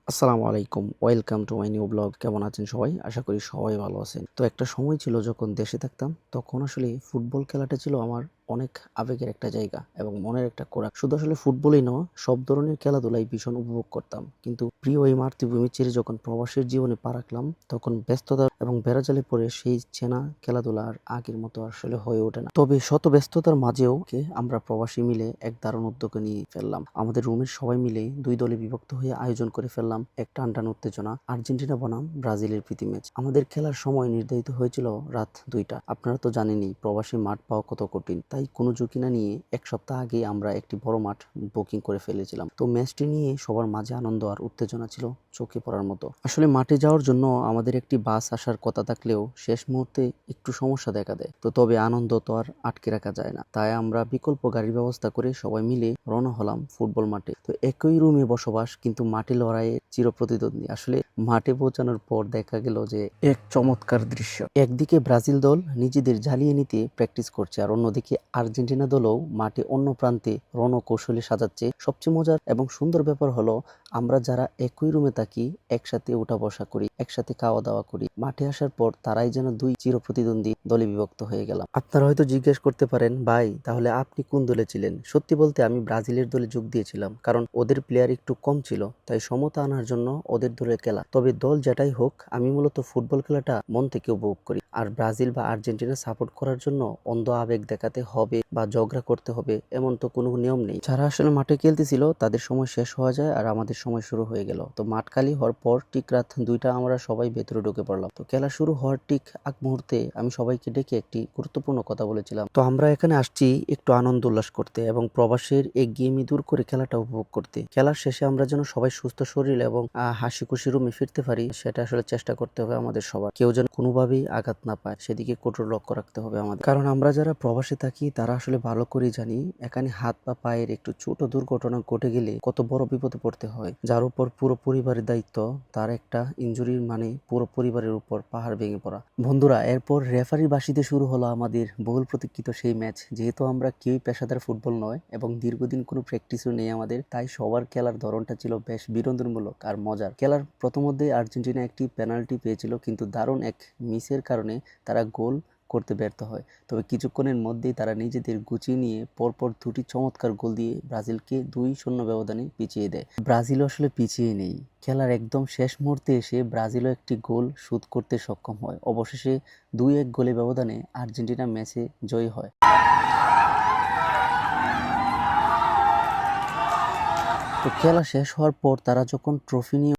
আসসালামু আলাইকুম, welcome to my new blog. কেমন আছেন সবাই? আশা করি সবাই ভালো আছেন। তো একটা সময় ছিল যখন দেশে থাকতাম, তখন আসলে ফুটবল খেলাটা ছিল আমার অনেক আবেগের একটা জায়গা এবং মনের একটা খোরাক। শুধু আসলে ফুটবলই নয়, সব ধরনের খেলাধুলাই ভীষণ উপভোগ করতাম। কিন্তু প্রিয় এই মাতৃভূমি ছেড়ে যখন প্রবাসের জীবনে পা রাখলাম, তখন ব্যস্ততা এবং বেড়াজালে পড়ে সেই চেনা খেলাধুলা আর আগের মতো আসলে হয়ে ওঠে না। তবে শত ব্যস্ততার মাঝেও আমরা প্রবাসী মিলে এক দারুণ উদ্যোগ নিয়ে ফেললাম। আমাদের রুমের সবাই মিলে দুই দলে বিভক্ত হয়ে আয়োজন করে ফেললাম এক টানটান উত্তেজনা আর্জেন্টিনা বনাম ব্রাজিলের প্রীতি ম্যাচ। আমাদের খেলার সময় নির্ধারিত হয়েছিল রাত 2টা। আপনারা তো জানেনই প্রবাসী মাঠ পাওয়া কত কঠিন, তাই কোনো ঝুঁকি না নিয়ে এক সপ্তাহ আগেই আমরা একটি বড় মাঠ বুকিং করে ফেলেছিলাম। তো ম্যাচটি নিয়ে সবার মাঝে আনন্দ আর উত্তেজনা ছিল চোখে পড়ার মতো। আসলে মাঠে যাওয়ার জন্য আমাদের একটি বাস আসার কথা থাকলেও শেষ মুহূর্তে একটু সমস্যা দেখা দেয়। তবে আনন্দ তো আর আটকে রাখা যায় না, তাই আমরা বিকল্প গাড়ির ব্যবস্থা করে সবাই মিলে রওনা হলাম ফুটবল মাঠে। তো একই রুমে বসবাস, কিন্তু মাঠে লড়াইয়ে চিরপ্রতিদ্বন্দ্বী। আসলে মাঠে পৌঁছানোর পর দেখা গেল যে এক চমৎকার দৃশ্য। একদিকে ব্রাজিল দল নিজেদের ঝালিয়ে নিতে প্র্যাকটিস করছে, আর অন্যদিকে আর্জেন্টিনা দলও মাঠে অন্য প্রান্তে রণকৌশলে সাজাচ্ছে। সবচেয়ে মজার এবং সুন্দর ব্যাপার হলো, আমরা যারা একই রুমে থাকি, একসাথে উঠা বসা করি, একসাথে খাওয়া দাওয়া করি। মাঠে আসার পর তারাই যেন দুই চিরপ্রতিদ্বন্দ্বী দলে বিভক্ত হয়ে গেলাম। আপনারা হয়তো জিজ্ঞেস করতে পারেন, ভাই তাহলে আপনি কোন দলে ছিলেন? সত্যি বলতে আমি ব্রাজিলের দলে যোগ দিয়েছিলাম, কারণ ওদের প্লেয়ার একটু কম ছিল, তাই সমতা আনার জন্য ওদের দলে খেলা। তবে দল যেটাই হোক, আমি মূলত ফুটবল খেলাটা মন থেকে উপভোগ করি। আর ব্রাজিল বা আর্জেন্টিনা সাপোর্ট করার জন্য অন্ধ আবেগ দেখাতে হবে বা ঝগড়া করতে হবে এমন তো কোনো নিয়ম নেই। যারা আসলে মাঠে খেলতেছিল তাদের সময় শেষ হওয়া যায় আর আমাদের সময় শুরু হয়ে গেল। তো মাঠ খালি হওয়ার পর ঠিক রাত 2টা আমরা সবাই ভেতরে ঢুকে পড়লাম। তো খেলা শুরু হওয়ার ঠিক আগ মুহূর্তে আমি সবাইকে ডেকে একটি গুরুত্বপূর্ণ কথা বলেছিলাম। তো আমরা এখানে আসছি একটু আনন্দ উল্লাস করতে এবং প্রবাসের একঘেয়েমি দূর করে খেলাটা উপভোগ করতে। খেলার শেষে আমরা যেন সবাই সুস্থ শরীর এবং হাসি খুশি রুমে ফিরতে পারি, সেটা আসলে চেষ্টা করতে হবে আমাদের সবার। কেউ যেন কোনোভাবেই আঘাত না পায়, সেদিকে কঠোর লক্ষ্য রাখতে হবে আমাদের। কারণ আমরা যারা প্রবাসে থাকি তারা আসলে ভালো করেই জানি, এখানে হাত বা পায়ের একটু ছোট দুর্ঘটনা ঘটে গেলে কত বড় বিপদে পড়তে হয়। যার উপর পুরো পরিবারের দায়িত্ব, তার একটা ইনজুরির মানে পুরো পরিবারের উপর পাহাড় ভেঙে পড়া। বন্ধুরা, এরপর রেফারির বাঁশিতে শুরু হলো আমাদের বহুল প্রতীক্ষিত সেই ম্যাচ। যেহেতু আমরা কেউই পেশাদার ফুটবল নয় এবং দীর্ঘদিন কোনো প্র্যাকটিসও নেই আমাদের, তাই সবার খেলার ধরনটা ছিল বেশ বিনোদনমূলক আর মজার। খেলার প্রথমার্ধে আর্জেন্টিনা একটি পেনাল্টি পেয়েছিল, কিন্তু দারুণ এক মিসের কারণে তারা গোল করতে ব্যর্থ হয়। তবে কিছুক্ষণের মধ্যেই তারা নিজেদের গুছিয়ে নিয়ে পরপর দুটি চমৎকার গোল দিয়ে ব্রাজিলকে 2-0 ব্যবধানে পিছিয়ে দেয়। ব্রাজিলও আসলে পিছিয়ে নেই, খেলার একদম শেষ মুহূর্তে এসে ব্রাজিলও একটি গোল শোধ করতে সক্ষম হয়। অবশেষে 2-1 গোলে ব্যবধানে আর্জেন্টিনা ম্যাচে জয়ী হয়। তো খেলা শেষ হওয়ার পর তারা যখন ট্রফি নিয়ে